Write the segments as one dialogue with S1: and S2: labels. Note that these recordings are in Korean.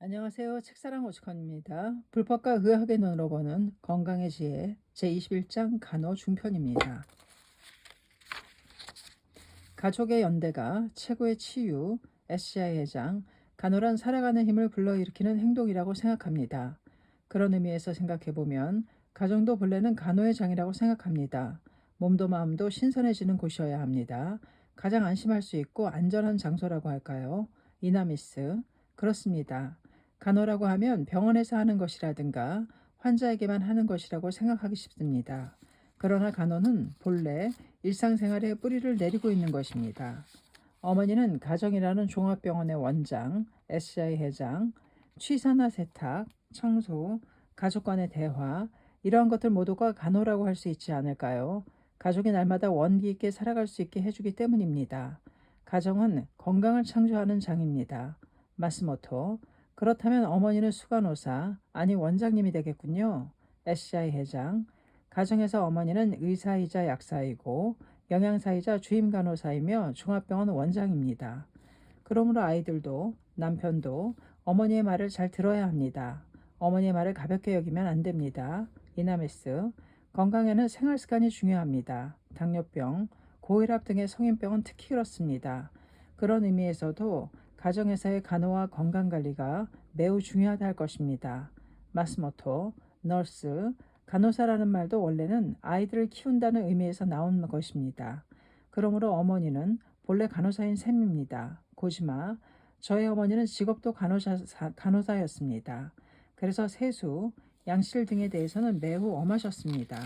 S1: 안녕하세요. 책사랑 오죽헌입니다. 불법과 의학의 눈으로 보는 건강의 지혜 제21장 간호 중편입니다. 가족의 연대가 최고의 치유 SCI 회장 간호란 살아가는 힘을 불러일으키는 행동이라고 생각합니다. 그런 의미에서 생각해보면 가정도 본래는 간호의 장이라고 생각합니다. 몸도 마음도 신선해지는 곳이어야 합니다. 가장 안심할 수 있고 안전한 장소라고 할까요? 이나미스. 그렇습니다. 간호라고 하면 병원에서 하는 것이라든가 환자에게만 하는 것이라고 생각하기 쉽습니다. 그러나 간호는 본래 일상생활에 뿌리를 내리고 있는 것입니다. 어머니는 가정이라는 종합병원의 원장, SCI 회장, 취사나 세탁, 청소, 가족 간의 대화, 이러한 것들 모두가 간호라고 할 수 있지 않을까요? 가족이 날마다 원기 있게 살아갈 수 있게 해주기 때문입니다. 가정은 건강을 창조하는 장입니다. 마스모토. 그렇다면 어머니는 수간호사, 아니 원장님이 되겠군요. SCI 회장. 가정에서 어머니는 의사이자 약사이고 영양사이자 주임 간호사이며 종합병원 원장입니다. 그러므로 아이들도 남편도 어머니의 말을 잘 들어야 합니다. 어머니의 말을 가볍게 여기면 안 됩니다. 이나메스. 건강에는 생활 습관이 중요합니다. 당뇨병, 고혈압 등의 성인병은 특히 그렇습니다. 그런 의미에서도 가정에서의 간호와 건강관리가 매우 중요하다 할 것입니다. 마스모토, 널스, 간호사라는 말도 원래는 아이들을 키운다는 의미에서 나온 것입니다. 그러므로 어머니는 본래 간호사인 셈입니다. 고지마. 저의 어머니는 직업도 간호사였습니다. 그래서 세수, 양실 등에 대해서는 매우 엄하셨습니다.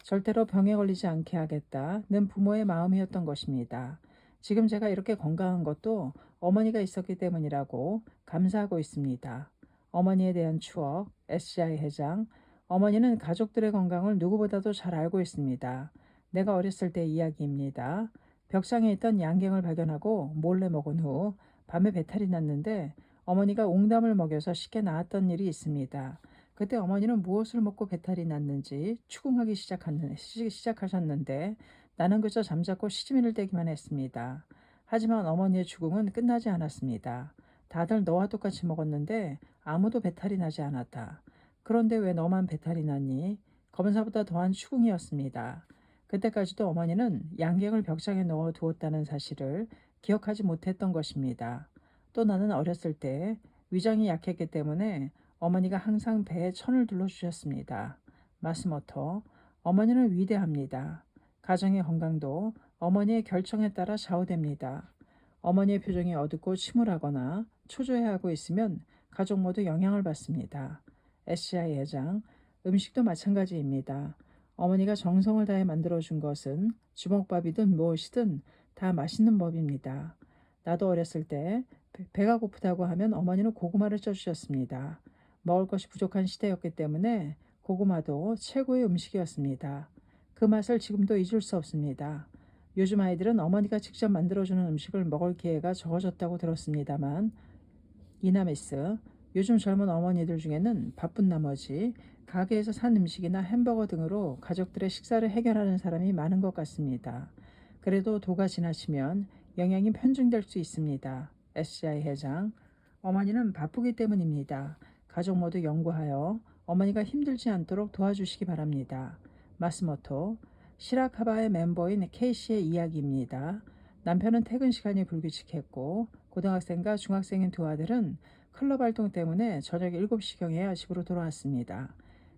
S1: 절대로 병에 걸리지 않게 하겠다는 부모의 마음이었던 것입니다. 지금 제가 이렇게 건강한 것도 어머니가 있었기 때문이라고 감사하고 있습니다. 어머니에 대한 추억, SCI 회장. 어머니는 가족들의 건강을 누구보다도 잘 알고 있습니다. 내가 어렸을 때 이야기입니다. 벽상에 있던 양갱을 발견하고 몰래 먹은 후 밤에 배탈이 났는데 어머니가 옹담을 먹여서 쉽게 나았던 일이 있습니다. 그때 어머니는 무엇을 먹고 배탈이 났는지 추궁하기 시작하셨는데 나는 그저 잠자코 시치미를 떼기만 했습니다. 하지만 어머니의 추궁은 끝나지 않았습니다. 다들 너와 똑같이 먹었는데 아무도 배탈이 나지 않았다. 그런데 왜 너만 배탈이 났니? 검사보다 더한 추궁이었습니다. 그때까지도 어머니는 양갱을 벽장에 넣어 두었다는 사실을 기억하지 못했던 것입니다. 또 나는 어렸을 때 위장이 약했기 때문에 어머니가 항상 배에 천을 둘러주셨습니다. 마스모토. 어머니는 위대합니다. 가정의 건강도 어머니의 결정에 따라 좌우됩니다. 어머니의 표정이 어둡고 침울하거나 초조해하고 있으면 가족 모두 영향을 받습니다. SCI 회장. 음식도 마찬가지입니다. 어머니가 정성을 다해 만들어준 것은 주먹밥이든 무엇이든 다 맛있는 법입니다. 나도 어렸을 때 배가 고프다고 하면 어머니는 고구마를 쪄주셨습니다. 먹을 것이 부족한 시대였기 때문에 고구마도 최고의 음식이었습니다. 그 맛을 지금도 잊을 수 없습니다. 요즘 아이들은 어머니가 직접 만들어주는 음식을 먹을 기회가 적어졌다고 들었습니다만 이나메스. 요즘 젊은 어머니들 중에는 바쁜 나머지 가게에서 산 음식이나 햄버거 등으로 가족들의 식사를 해결하는 사람이 많은 것 같습니다. 그래도 도가 지나치면 영양이 편중될 수 있습니다. SCI 회장. 어머니는 바쁘기 때문입니다. 가족 모두 연구하여 어머니가 힘들지 않도록 도와주시기 바랍니다. 마스모토. 시라카바의 멤버인 K씨의 이야기입니다. 남편은 퇴근 시간이 불규칙했고 고등학생과 중학생인 두 아들은 클럽 활동 때문에 저녁 7시경에야 집으로 돌아왔습니다.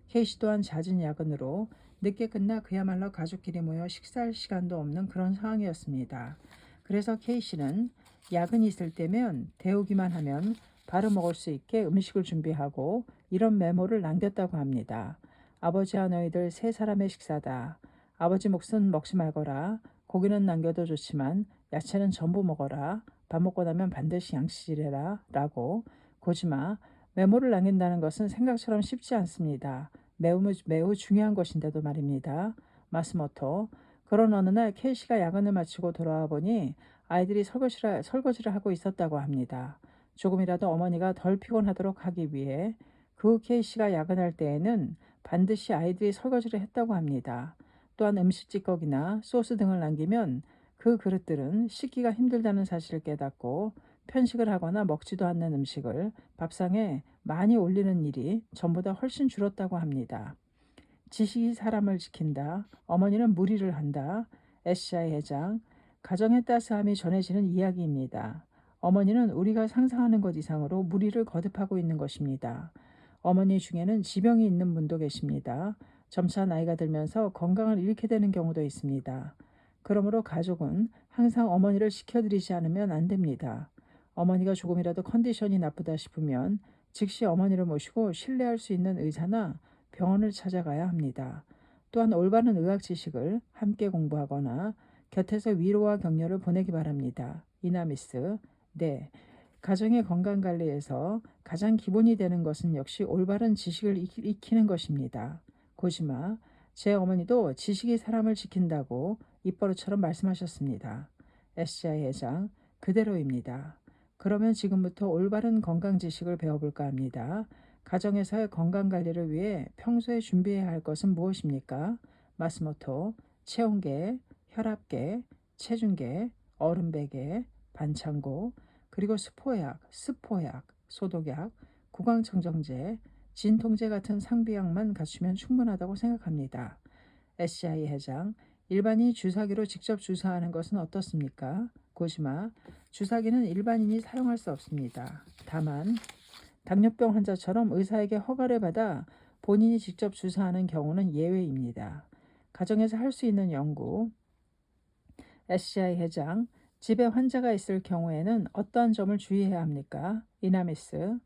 S1: K씨 또한 잦은 야근으로 늦게 끝나 그야말로 가족끼리 모여 식사할 시간도 없는 그런 상황이었습니다. 그래서 K씨는 야근이 있을 때면 데우기만 하면 바로 먹을 수 있게 음식을 준비하고 이런 메모를 남겼다고 합니다. 아버지와 너희들 세 사람의 식사다. 아버지 몫은 먹지 말거라. 고기는 남겨도 좋지만 야채는 전부 먹어라. 밥 먹고 나면 반드시 양치질해라. 라고. 고지마. 메모를 남긴다는 것은 생각처럼 쉽지 않습니다. 매우 중요한 것인데도 말입니다. 마스모토. 그런 어느 날 케이씨가 야근을 마치고 돌아와 보니 아이들이 설거지를 하고 있었다고 합니다. 조금이라도 어머니가 덜 피곤하도록 하기 위해 그 케이씨가 야근할 때에는 반드시 아이들이 설거지를 했다고 합니다. 또한 음식 찌꺼기나 소스 등을 남기면 그 그릇들은 씻기가 힘들다는 사실을 깨닫고 편식을 하거나 먹지도 않는 음식을 밥상에 많이 올리는 일이 전보다 훨씬 줄었다고 합니다. 지식이 사람을 지킨다. 어머니는 무리를 한다. SCI 회장. 가정의 따스함이 전해지는 이야기입니다. 어머니는 우리가 상상하는 것 이상으로 무리를 거듭하고 있는 것입니다. 어머니 중에는 지병이 있는 분도 계십니다. 점차 나이가 들면서 건강을 잃게 되는 경우도 있습니다. 그러므로 가족은 항상 어머니를 지켜드리지 않으면 안 됩니다. 어머니가 조금이라도 컨디션이 나쁘다 싶으면 즉시 어머니를 모시고 신뢰할 수 있는 의사나 병원을 찾아가야 합니다. 또한 올바른 의학 지식을 함께 공부하거나 곁에서 위로와 격려를 보내기 바랍니다. 이나미스. 네. 가정의 건강 관리에서 가장 기본이 되는 것은 역시 올바른 지식을 익히는 것입니다. 고지마. 제 어머니도 지식이 사람을 지킨다고 입버릇처럼 말씀하셨습니다. SCI 회장. 그대로입니다. 그러면 지금부터 올바른 건강 지식을 배워볼까 합니다. 가정에서의 건강 관리를 위해 평소에 준비해야 할 것은 무엇입니까? 마스모토, 체온계, 혈압계, 체중계, 얼음베개, 반창고, 그리고 스포약, 소독약, 구강청정제, 진통제 같은 상비약만 갖추면 충분하다고 생각합니다. SCI 회장, 일반인이 주사기로 직접 주사하는 것은 어떻습니까? 고지마, 주사기는 일반인이 사용할 수 없습니다. 다만 당뇨병 환자처럼 의사에게 허가를 받아 본인이 직접 주사하는 경우는 예외입니다. 가정에서 할 수 있는 연구. SCI 회장, 집에 환자가 있을 경우에는 어떠한 점을 주의해야 합니까? 이나미스.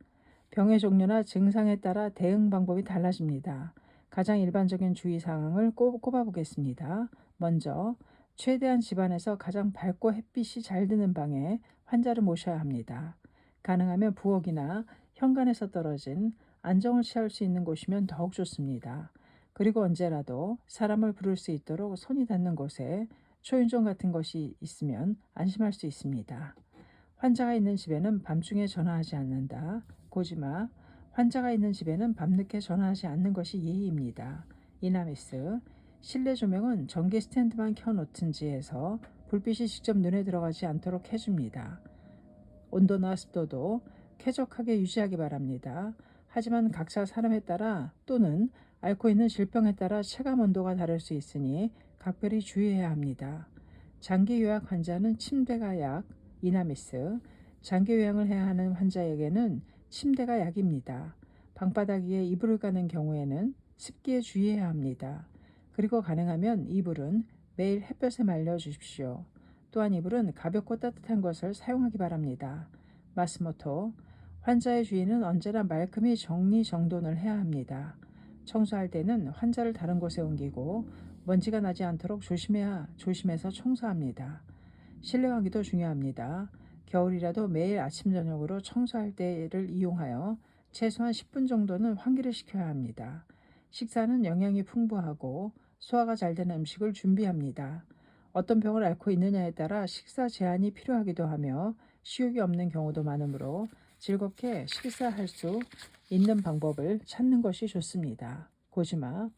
S1: 병의 종류나 증상에 따라 대응 방법이 달라집니다. 가장 일반적인 주의사항을 꼽아보겠습니다. 먼저, 최대한 집안에서 가장 밝고 햇빛이 잘 드는 방에 환자를 모셔야 합니다. 가능하면 부엌이나 현관에서 떨어진 안정을 취할 수 있는 곳이면 더욱 좋습니다. 그리고 언제라도 사람을 부를 수 있도록 손이 닿는 곳에 초인종 같은 것이 있으면 안심할 수 있습니다. 환자가 있는 집에는 밤중에 전화하지 않는다. 고지마. 환자가 있는 집에는 밤늦게 전화하지 않는 것이 예의입니다. 이나미스. 실내 조명은 전기 스탠드만 켜놓든지 해서 불빛이 직접 눈에 들어가지 않도록 해줍니다. 온도나 습도도 쾌적하게 유지하기 바랍니다. 하지만 각자 사람에 따라 또는 앓고 있는 질병에 따라 체감 온도가 다를 수 있으니 각별히 주의해야 합니다. 장기 요약 환자는 침대가 약, 이나미스. 장기 요양을 해야 하는 환자에게는 침대가 약입니다. 방바닥 위에 이불을 까는 경우에는 습기에 주의해야 합니다. 그리고 가능하면 이불은 매일 햇볕에 말려 주십시오. 또한 이불은 가볍고 따뜻한 것을 사용하기 바랍니다. 마스모토. 환자의 주의는 언제나 말끔히 정리정돈을 해야 합니다. 청소할 때는 환자를 다른 곳에 옮기고 먼지가 나지 않도록 조심해서 청소합니다. 실내 환기도 중요합니다. 겨울이라도 매일 아침 저녁으로 청소할 때를 이용하여 최소한 10분 정도는 환기를 시켜야 합니다. 식사는 영양이 풍부하고 소화가 잘 되는 음식을 준비합니다. 어떤 병을 앓고 있느냐에 따라 식사 제한이 필요하기도 하며 식욕이 없는 경우도 많으므로 즐겁게 식사할 수 있는 방법을 찾는 것이 좋습니다. 고지마.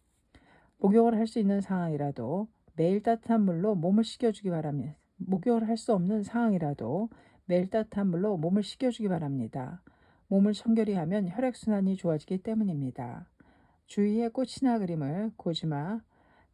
S1: 목욕을 할 수 있는 상황이라도 매일 따뜻한 물로 몸을 씻겨주기 바랍니다. 목욕을 할 수 없는 상황이라도 매일 따뜻한 물로 몸을 씻겨주기 바랍니다. 몸을 청결히 하면 혈액순환이 좋아지기 때문입니다. 주위에 꽃이나 그림을 고지마.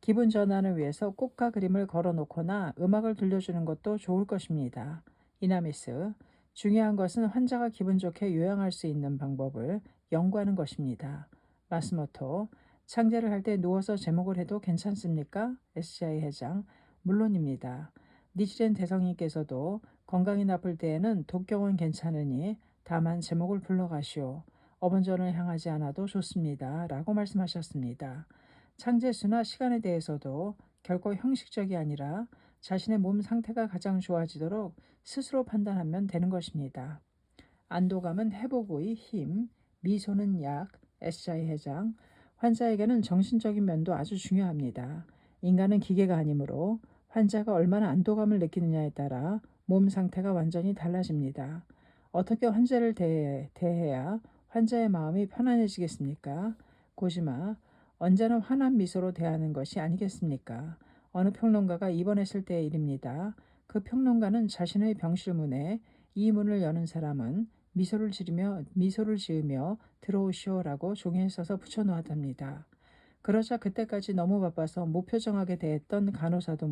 S1: 기분 전환을 위해서 꽃과 그림을 걸어놓거나 음악을 들려주는 것도 좋을 것입니다. 이나미스. 중요한 것은 환자가 기분 좋게 요양할 수 있는 방법을 연구하는 것입니다. 마스모토. 창제를 할 때 누워서 제목을 해도 괜찮습니까? SCI 회장. 물론입니다. 니치렌 대성님께서도 건강이 나쁠 때에는 독경은 괜찮으니 다만 제목을 불러가시오. 어번전을 향하지 않아도 좋습니다. 라고 말씀하셨습니다. 창제수나 시간에 대해서도 결코 형식적이 아니라 자신의 몸 상태가 가장 좋아지도록 스스로 판단하면 되는 것입니다. 안도감은 회복의 힘, 미소는 약, SCI 회장. 환자에게는 정신적인 면도 아주 중요합니다. 인간은 기계가 아니므로 환자가 얼마나 안도감을 느끼느냐에 따라 몸 상태가 완전히 달라집니다. 어떻게 환자를 대해야 환자의 마음이 편안해지겠습니까? 고지마. 언제나 환한 미소로 대하는 것이 아니겠습니까? 어느 평론가가 입원했을 때의 일입니다. 그 평론가는 자신의 병실문에 이 문을 여는 사람은 미소를 지으며 들어오시오라고 종이에 써서 붙여놓았답니다. 그러자 그때까지 너무 바빠서 무표정하게 대했던 간호사도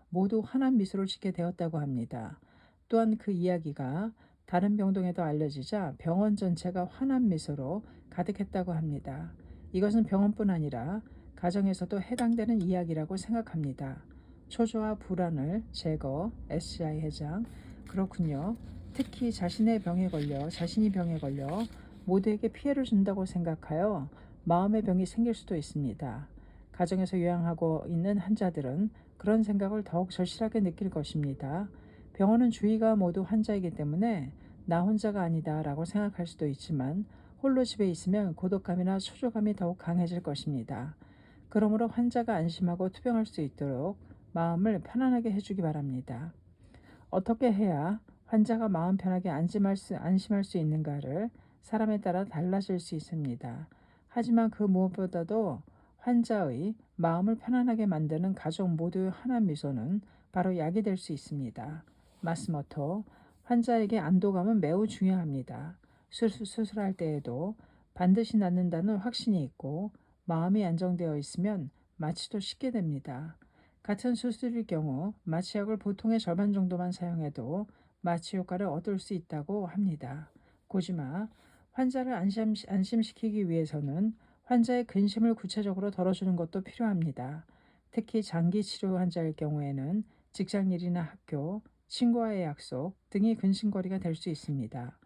S1: 모두 환한 미소를 짓게 되었다고 합니다. 또한 그 이야기가 다른 병동에도 알려지자 병원 전체가 환한 미소로 가득했다고 합니다. 이것은 병원뿐 아니라 가정에서도 해당되는 이야기라고 생각합니다. 초조와 불안을 제거, SCI 회장. 그렇군요. 특히 자신이 병에 걸려 모두에게 피해를 준다고 생각하여 마음의 병이 생길 수도 있습니다. 가정에서 요양하고 있는 환자들은 그런 생각을 더욱 절실하게 느낄 것입니다. 병원은 주위가 모두 환자이기 때문에 나 혼자가 아니다라고 생각할 수도 있지만 홀로 집에 있으면 고독감이나 초조감이 더욱 강해질 것입니다. 그러므로 환자가 안심하고 투병할 수 있도록 마음을 편안하게 해주기 바랍니다. 어떻게 해야 환자가 마음 편하게 안심할 수 있는가를 사람에 따라 달라질 수 있습니다. 하지만 그 무엇보다도 환자의 마음을 편안하게 만드는 가족 모두의 환한 미소는 바로 약이 될 수 있습니다. 마스모토, 환자에게 안도감은 매우 중요합니다. 수술할 때에도 반드시 낫는다는 확신이 있고 마음이 안정되어 있으면 마취도 쉽게 됩니다. 같은 수술일 경우 마취약을 보통의 절반 정도만 사용해도 마취 효과를 얻을 수 있다고 합니다. 고지마, 환자를 안심시키기 위해서는 환자의 근심을 구체적으로 덜어주는 것도 필요합니다. 특히 장기 치료 환자일 경우에는 직장일이나 학교, 친구와의 약속 등이 근심거리가 될 수 있습니다.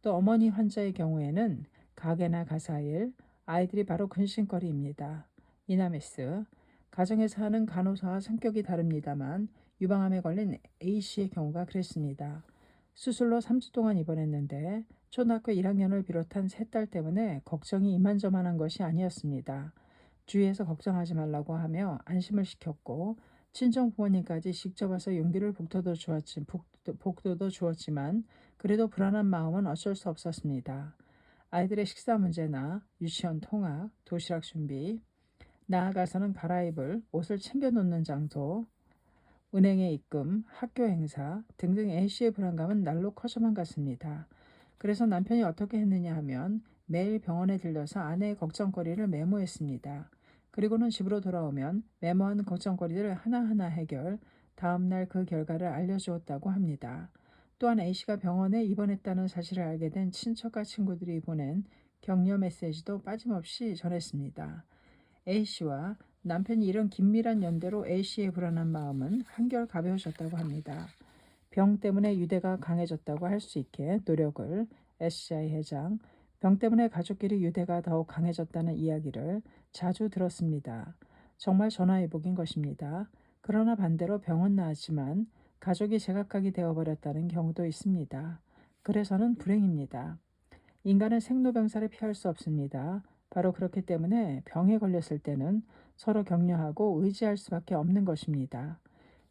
S1: 또 어머니 환자의 경우에는 가게나 가사일, 아이들이 바로 근심거리입니다. 이나메스, 가정에서 하는 간호사와 성격이 다릅니다만 유방암에 걸린 A씨의 경우가 그랬습니다. 수술로 3주 동안 입원했는데 초등학교 1학년을 비롯한 세 딸 때문에 걱정이 이만저만한 것이 아니었습니다. 주위에서 걱정하지 말라고 하며 안심을 시켰고 친정 부모님까지 직접 와서 용기를 북돋워 주었지만 그래도 불안한 마음은 어쩔 수 없었습니다. 아이들의 식사 문제나 유치원 통학, 도시락 준비, 나아가서는 갈아입을 옷을 챙겨놓는 장소, 은행의 입금, 학교 행사 등등 A씨의 불안감은 날로 커져만 갔습니다. 그래서 남편이 어떻게 했느냐 하면 매일 병원에 들려서 아내의 걱정거리를 메모했습니다. 그리고는 집으로 돌아오면 메모한 걱정거리들을 하나하나 해결, 다음날 그 결과를 알려주었다고 합니다. 또한 A씨가 병원에 입원했다는 사실을 알게 된 친척과 친구들이 보낸 격려 메시지도 빠짐없이 전했습니다. A씨와 남편이 이런 긴밀한 연대로 A씨의 불안한 마음은 한결 가벼워졌다고 합니다. 병 때문에 유대가 강해졌다고 할 수 있게 노력을 SCI 회장, 병 때문에 가족끼리 유대가 더욱 강해졌다는 이야기를 자주 들었습니다. 정말 전화위복인 것입니다. 그러나 반대로 병은 나았지만 가족이 제각각이 되어버렸다는 경우도 있습니다. 그래서는 불행입니다. 인간은 생로병사를 피할 수 없습니다. 바로 그렇기 때문에 병에 걸렸을 때는 서로 격려하고 의지할 수밖에 없는 것입니다.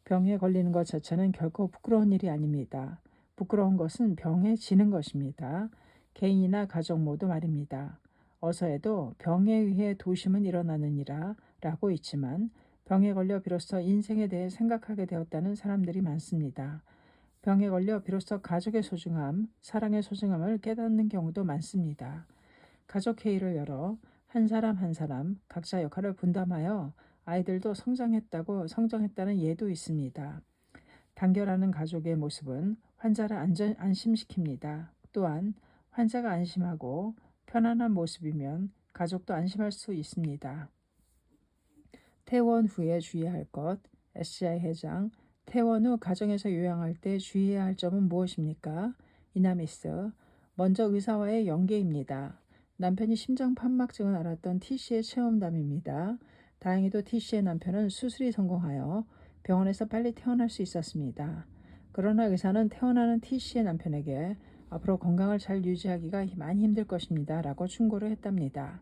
S1: 병에 걸리는 것 자체는 결코 부끄러운 일이 아닙니다. 부끄러운 것은 병에 지는 것입니다. 개인이나 가족 모두 말입니다. 어서에도 병에 의해 도심은 일어나느니라 라고 있지만 병에 걸려 비로소 인생에 대해 생각하게 되었다는 사람들이 많습니다. 병에 걸려 비로소 가족의 소중함, 사랑의 소중함을 깨닫는 경우도 많습니다. 가족 회의를 열어 한 사람 한 사람 각자 역할을 분담하여 아이들도 성장했다는 예도 있습니다. 단결하는 가족의 모습은 환자를 안심시킵니다. 또한 환자가 안심하고 편안한 모습이면 가족도 안심할 수 있습니다. 퇴원 후에 주의할 것, SCI 회장, 퇴원 후 가정에서 요양할 때 주의해야 할 점은 무엇입니까? 이나미스, 먼저 의사와의 연계입니다. 남편이 심장판막증을 앓았던 T씨의 체험담입니다. 다행히도 T씨의 남편은 수술이 성공하여 병원에서 빨리 퇴원할 수 있었습니다. 그러나 의사는 퇴원하는 T씨의 남편에게 앞으로 건강을 잘 유지하기가 많이 힘들 것입니다. 라고 충고를 했답니다.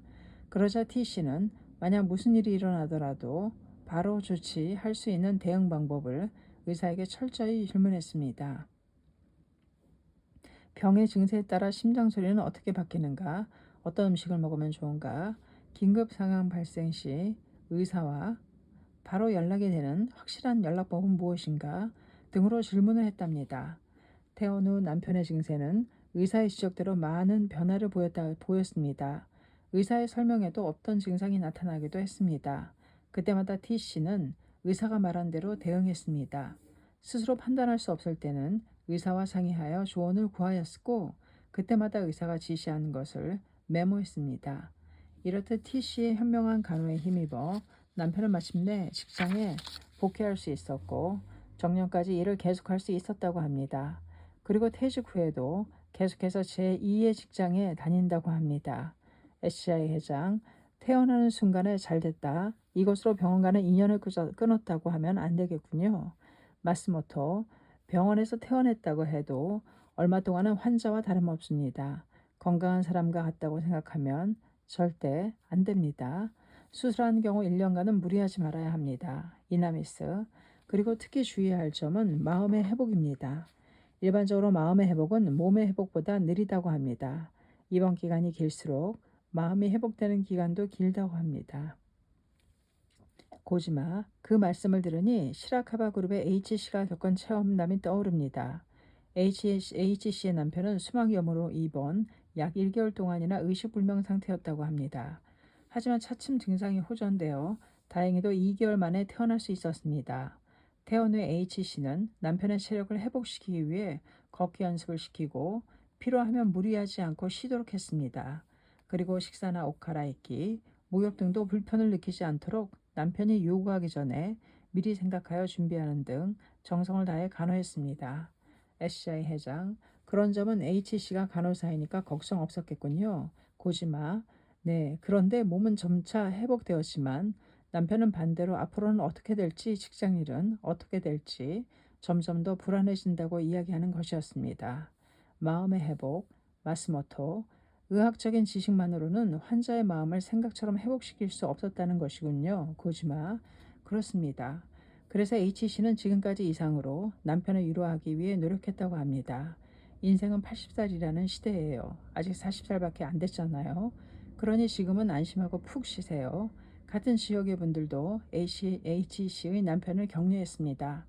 S1: 그러자 T씨는 만약 무슨 일이 일어나더라도 바로 조치할 수 있는 대응 방법을 의사에게 철저히 질문했습니다. 병의 증세에 따라 심장 소리는 어떻게 바뀌는가? 어떤 음식을 먹으면 좋은가? 긴급 상황 발생 시 의사와 바로 연락이 되는 확실한 연락법은 무엇인가? 등으로 질문을 했답니다. 퇴원 후 남편의 증세는 의사의 지적대로 많은 변화를 보였습니다. 의사의 설명에도 없던 증상이 나타나기도 했습니다. 그때마다 T씨는 의사가 말한 대로 대응했습니다. 스스로 판단할 수 없을 때는 의사와 상의하여 조언을 구하였고, 그때마다 의사가 지시하는 것을 메모했습니다. 이렇듯 T씨의 현명한 간호에 힘입어 남편은 마침내 직장에 복귀할 수 있었고, 정년까지 일을 계속할 수 있었다고 합니다. 그리고 퇴직 후에도 계속해서 제2의 직장에 다닌다고 합니다. SCI 회장, 퇴원하는 순간에 잘 됐다. 이것으로 병원 간의 인연을 끊었다고 하면 안 되겠군요. 마스모토, 병원에서 퇴원했다고 해도 얼마 동안은 환자와 다름없습니다. 건강한 사람과 같다고 생각하면 절대 안 됩니다. 수술하는 경우 1년간은 무리하지 말아야 합니다. 이나미스. 그리고 특히 주의해야 할 점은 마음의 회복입니다. 일반적으로 마음의 회복은 몸의 회복보다 느리다고 합니다. 입원 기간이 길수록 마음이 회복되는 기간도 길다고 합니다. 고지마, 그 말씀을 들으니 시라카바 그룹의 H씨가 겪은 체험담이 떠오릅니다. H씨의 남편은 수막염으로 입원 약 1개월 동안이나 의식불명 상태였다고 합니다. 하지만 차츰 증상이 호전되어 다행히도 2개월 만에 퇴원할 수 있었습니다. 퇴원 후에 H씨는 남편의 체력을 회복시키기 위해 걷기 연습을 시키고 필요하면 무리하지 않고 쉬도록 했습니다. 그리고 식사나 옷 갈아입기, 목욕 등도 불편을 느끼지 않도록 남편이 요구하기 전에 미리 생각하여 준비하는 등 정성을 다해 간호했습니다. SCI 회장, 그런 점은 H씨가 간호사이니까 걱정 없었겠군요. 고지마. 네, 그런데 몸은 점차 회복되었지만 남편은 반대로 앞으로는 어떻게 될지, 직장일은 어떻게 될지 점점 더 불안해진다고 이야기하는 것이었습니다. 마음의 회복, 마스모토, 의학적인 지식만으로는 환자의 마음을 생각처럼 회복시킬 수 없었다는 것이군요. 고지마. 그렇습니다. 그래서 H씨는 지금까지 이상으로 남편을 위로하기 위해 노력했다고 합니다. 인생은 80살이라는 시대예요. 아직 40살밖에 안 됐잖아요. 그러니 지금은 안심하고 푹 쉬세요. 같은 지역의 분들도 H씨의 남편을 격려했습니다.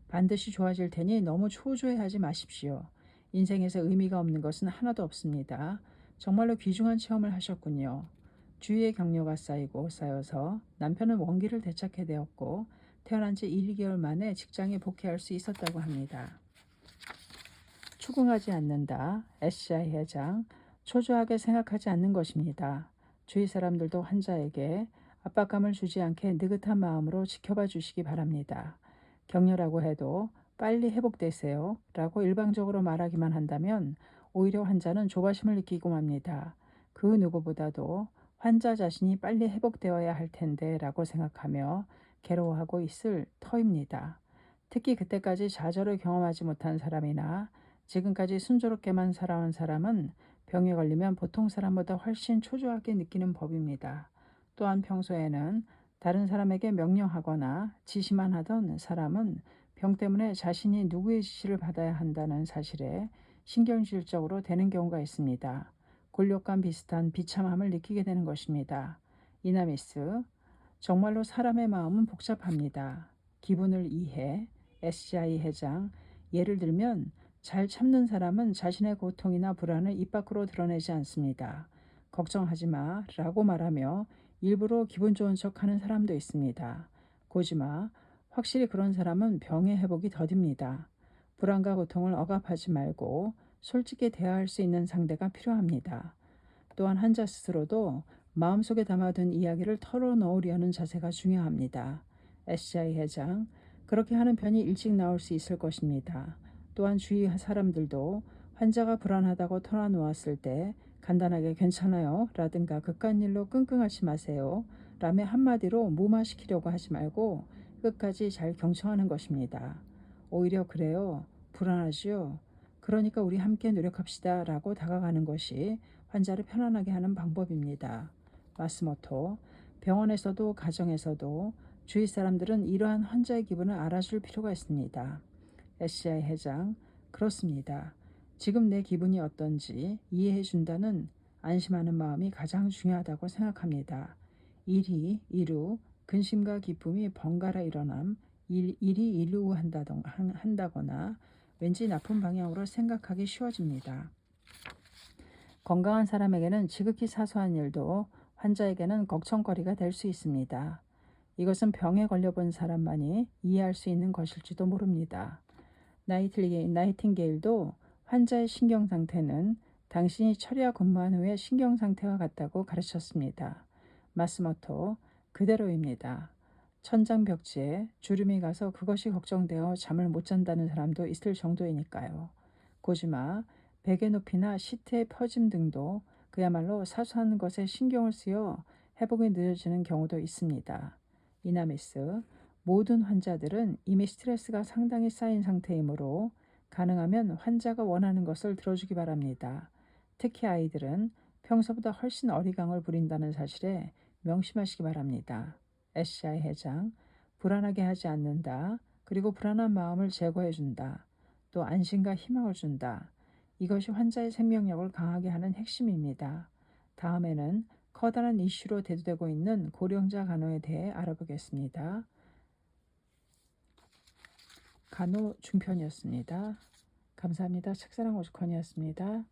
S1: 반드시 좋아질 테니 너무 초조해하지 마십시오. 인생에서 의미가 없는 것은 하나도 없습니다. 정말로 귀중한 체험을 하셨군요. 주위의 격려가 쌓여서 남편은 원기를 되찾게 되었고 태어난 지 1~2개월 만에 직장에 복귀할 수 있었다고 합니다. 추궁하지 않는다. SCI 회장, 초조하게 생각하지 않는 것입니다. 주위 사람들도 환자에게 압박감을 주지 않게 느긋한 마음으로 지켜봐 주시기 바랍니다. 격려라고 해도 빨리 회복되세요 라고 일방적으로 말하기만 한다면 오히려 환자는 조바심을 느끼고 맙니다. 그 누구보다도 환자 자신이 빨리 회복되어야 할 텐데 라고 생각하며 괴로워하고 있을 터입니다. 특히 그때까지 좌절을 경험하지 못한 사람이나 지금까지 순조롭게만 살아온 사람은 병에 걸리면 보통 사람보다 훨씬 초조하게 느끼는 법입니다. 또한 평소에는 다른 사람에게 명령하거나 지시만 하던 사람은 병 때문에 자신이 누구의 지시를 받아야 한다는 사실에 신경질적으로 되는 경우가 있습니다. 곤욕감 비슷한 비참함을 느끼게 되는 것입니다. 이나미스, 정말로 사람의 마음은 복잡합니다. 기분을 이해, SCI 회장, 예를 들면 잘 참는 사람은 자신의 고통이나 불안을 입 밖으로 드러내지 않습니다. 걱정하지 마 라고 말하며 일부러 기분 좋은 척 하는 사람도 있습니다. 고지마, 확실히 그런 사람은 병의 회복이 더딥니다. 불안과 고통을 억압하지 말고 솔직히 대화할 수 있는 상대가 필요합니다. 또한 환자 스스로도 마음속에 담아둔 이야기를 털어놓으려는 자세가 중요합니다. SCI 회장, 그렇게 하는 편이 일찍 나올 수 있을 것입니다. 또한 주위 사람들도 환자가 불안하다고 털어놓았을 때 간단하게 괜찮아요 라든가 그깟 일로 끙끙하지 마세요 라며 한마디로 무마시키려고 하지 말고 끝까지 잘 경청하는 것입니다. 오히려 그래요. 불안하지요. 그러니까 우리 함께 노력합시다 라고 다가가는 것이 환자를 편안하게 하는 방법입니다. 마스모토, 병원에서도 가정에서도 주위 사람들은 이러한 환자의 기분을 알아줄 필요가 있습니다. SCI 회장, 그렇습니다. 지금 내 기분이 어떤지 이해해 준다는 안심하는 마음이 가장 중요하다고 생각합니다. 이루, 근심과 기쁨이 번갈아 일어남, 일이 한다거나 왠지 나쁜 방향으로 생각하기 쉬워집니다. 건강한 사람에게는 지극히 사소한 일도 환자에게는 걱정거리가 될 수 있습니다. 이것은 병에 걸려본 사람만이 이해할 수 있는 것일지도 모릅니다. 나이팅게일도 환자의 신경 상태는 당신이 철야 근무한 후에 신경 상태와 같다고 가르쳤습니다. 마스모토 그대로입니다. 천장벽지에 주름이 가서 그것이 걱정되어 잠을 못 잔다는 사람도 있을 정도이니까요. 고지마, 베개 높이나 시트의 펴짐 등도 그야말로 사소한 것에 신경을 쓰여 회복이 늦어지는 경우도 있습니다. 이나미스, 모든 환자들은 이미 스트레스가 상당히 쌓인 상태이므로 가능하면 환자가 원하는 것을 들어주기 바랍니다. 특히 아이들은 평소보다 훨씬 어리광을 부린다는 사실에 명심하시기 바랍니다. SCI 회장, 불안하게 하지 않는다. 그리고 불안한 마음을 제거해준다. 또 안심과 희망을 준다. 이것이 환자의 생명력을 강하게 하는 핵심입니다. 다음에는 커다란 이슈로 대두되고 있는 고령자 간호에 대해 알아보겠습니다. 간호 중편이었습니다. 감사합니다. 책사랑 오죽헌이었습니다.